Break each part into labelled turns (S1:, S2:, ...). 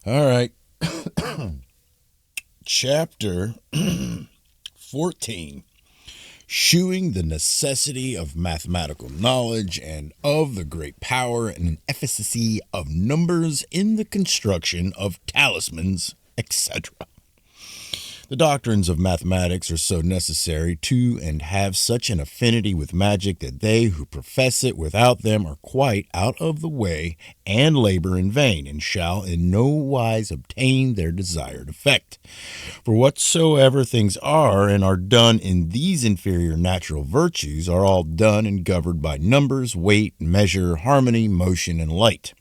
S1: All right. Chapter 14. Shewing the necessity of mathematical knowledge and of the great power and efficacy of numbers in the construction of talismans, etc. The doctrines of mathematics are so necessary to and have such an affinity with magic that they who profess it without them are quite out of the way and labor in vain, and shall in no wise obtain their desired effect. For whatsoever things are and are done in these inferior natural virtues are all done and governed by numbers, weight, measure, harmony, motion, and light.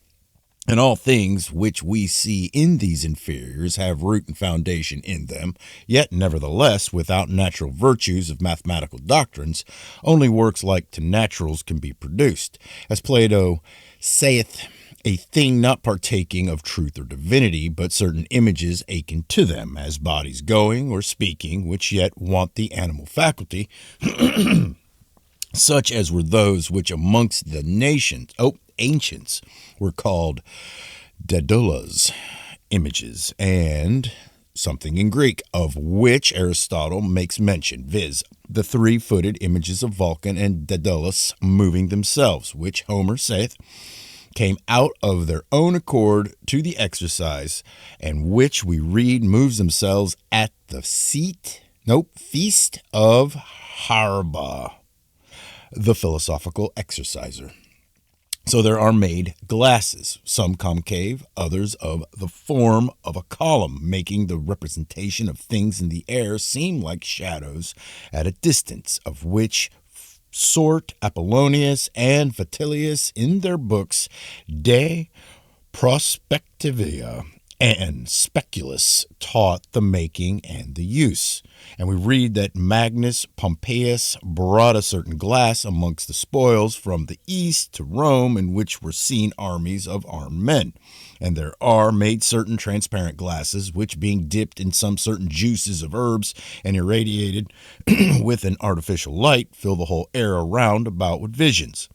S1: And all things which we see in these inferiors have root and foundation in them, yet nevertheless, without natural virtues of mathematical doctrines, only works like to naturals can be produced. As Plato saith, a thing not partaking of truth or divinity, but certain images akin to them, as bodies going or speaking, which yet want the animal faculty, such as were those which amongst the ancients were called daedalus, images, and something in Greek, of which Aristotle makes mention, viz., the three-footed images of Vulcan and Daedalus moving themselves, which Homer saith came out of their own accord to the exercise, and which we read moves themselves at the feast of Harba, the philosophical exerciser. So there are made glasses, some concave, others of the form of a column, making the representation of things in the air seem like shadows at a distance, of which sort Apollonius and Vitellius in their books De Prospectivia and Speculus taught the making and the use. And we read that Magnus Pompeius brought a certain glass amongst the spoils from the east to Rome, in which were seen armies of armed men. And there are made certain transparent glasses, which being dipped in some certain juices of herbs and irradiated with an artificial light, fill the whole air around about with visions.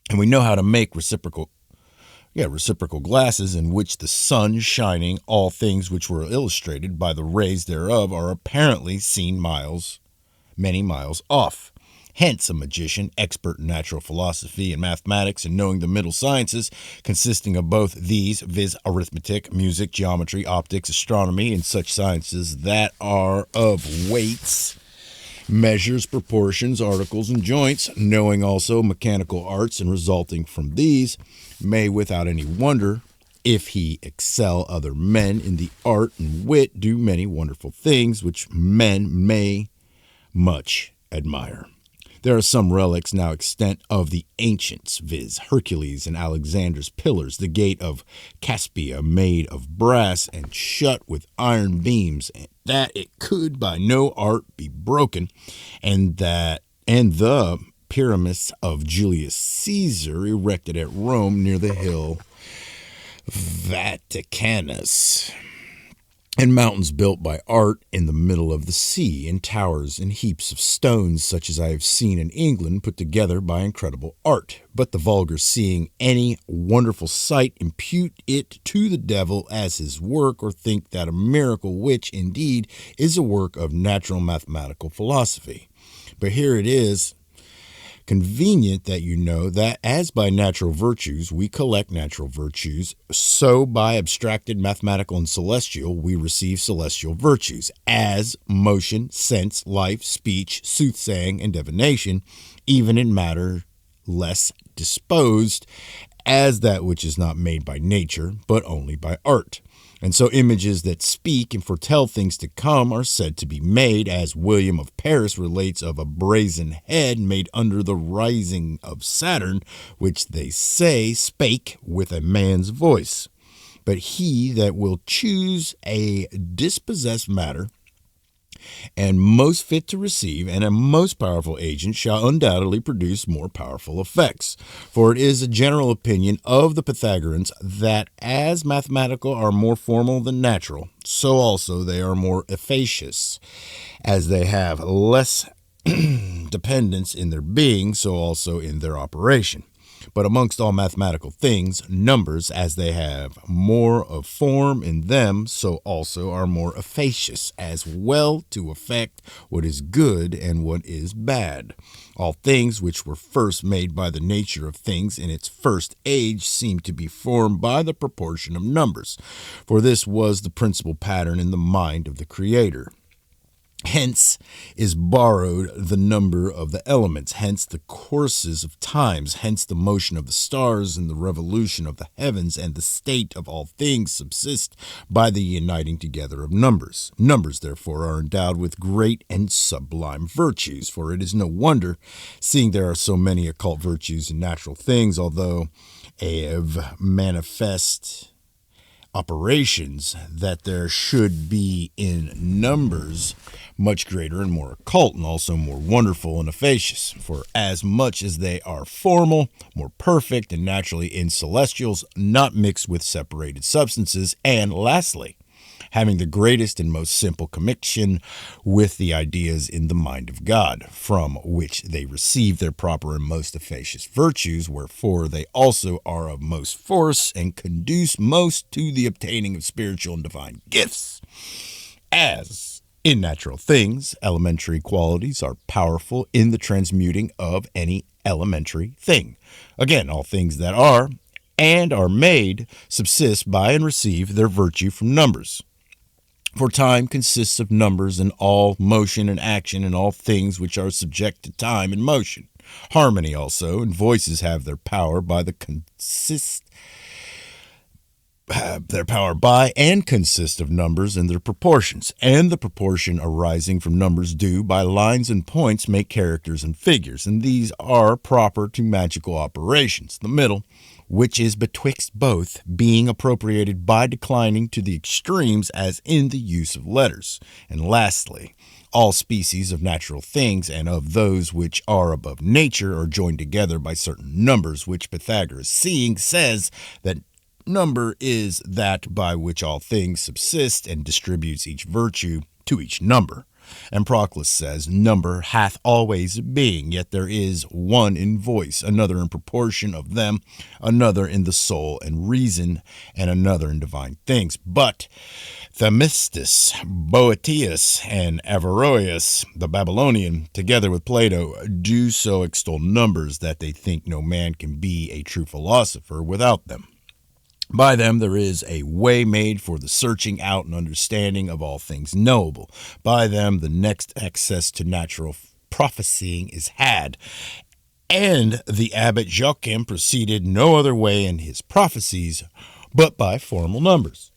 S1: And we know how to make reciprocal glasses, in which the sun shining, all things which were illustrated by the rays thereof are apparently seen many miles off. Hence a magician, expert in natural philosophy and mathematics, and knowing the middle sciences, consisting of both these, viz. Arithmetic, music, geometry, optics, astronomy, and such sciences that are of weights, measures, proportions, articles, and joints, knowing also mechanical arts, and resulting from these, may without any wonder, if he excel other men in the art and wit, do many wonderful things which men may much admire. There are some relics now extant of the ancients, viz. Hercules and Alexander's pillars, the gate of Caspia made of brass and shut with iron beams, that it could by no art be broken, and the pyramids of Julius Caesar erected at Rome near the hill Vaticanus, and mountains built by art in the middle of the sea, and towers and heaps of stones such as I have seen in England put together by incredible art. But the vulgar, seeing any wonderful sight, impute it to the devil as his work, or think that a miracle, which indeed is a work of natural mathematical philosophy. But here it is convenient that you know that as by natural virtues we collect natural virtues, so by abstracted mathematical and celestial we receive celestial virtues, as motion, sense, life, speech, soothsaying, and divination, even in matter less disposed, as that which is not made by nature, but only by art. And so images that speak and foretell things to come are said to be made, as William of Paris relates of a brazen head made under the rising of Saturn, which they say spake with a man's voice. But he that will choose a dispossessed matter, and most fit to receive, and a most powerful agent, shall undoubtedly produce more powerful effects. For it is a general opinion of the Pythagoreans that as mathematical are more formal than natural, so also they are more efficacious. As they have less dependence in their being, so also in their operation. But amongst all mathematical things, numbers, as they have more of form in them, so also are more efficacious, as well to effect what is good and what is bad. All things which were first made by the nature of things in its first age seem to be formed by the proportion of numbers, for this was the principal pattern in the mind of the Creator. Hence is borrowed the number of the elements, hence the courses of times, hence the motion of the stars and the revolution of the heavens, and the state of all things subsist by the uniting together of numbers. Numbers, therefore, are endowed with great and sublime virtues, for it is no wonder, seeing there are so many occult virtues in natural things, although of manifest operations, that there should be in numbers much greater and more occult, and also more wonderful and efficacious. For as much as they are formal, more perfect, and naturally in celestials, not mixed with separated substances, and lastly, having the greatest and most simple connection with the ideas in the mind of God, from which they receive their proper and most efficacious virtues, wherefore they also are of most force and conduce most to the obtaining of spiritual and divine gifts. As in natural things, elementary qualities are powerful in the transmuting of any elementary thing. Again, all things that are and are made subsist by and receive their virtue from numbers. For time consists of numbers, and all motion and action, and all things which are subject to time and motion. Harmony also, and voices have their power by and consist of numbers and their proportions, and the proportion arising from numbers do by lines and points make characters and figures, and these are proper to magical operations. The middle, which is betwixt both, being appropriated by declining to the extremes, as in the use of letters. And lastly, all species of natural things and of those which are above nature are joined together by certain numbers, which Pythagoras, seeing, says that number is that by which all things subsist, and distributes each virtue to each number. And Proclus says, number hath always a being, yet there is one in voice, another in proportion of them, another in the soul and reason, and another in divine things. But Themistocles, Boetius, and Averroes, the Babylonian, together with Plato, do so extol numbers that they think no man can be a true philosopher without them. By them there is a way made for the searching out and understanding of all things knowable. By them the next access to natural prophesying is had. And the abbot Joachim proceeded no other way in his prophecies but by formal numbers.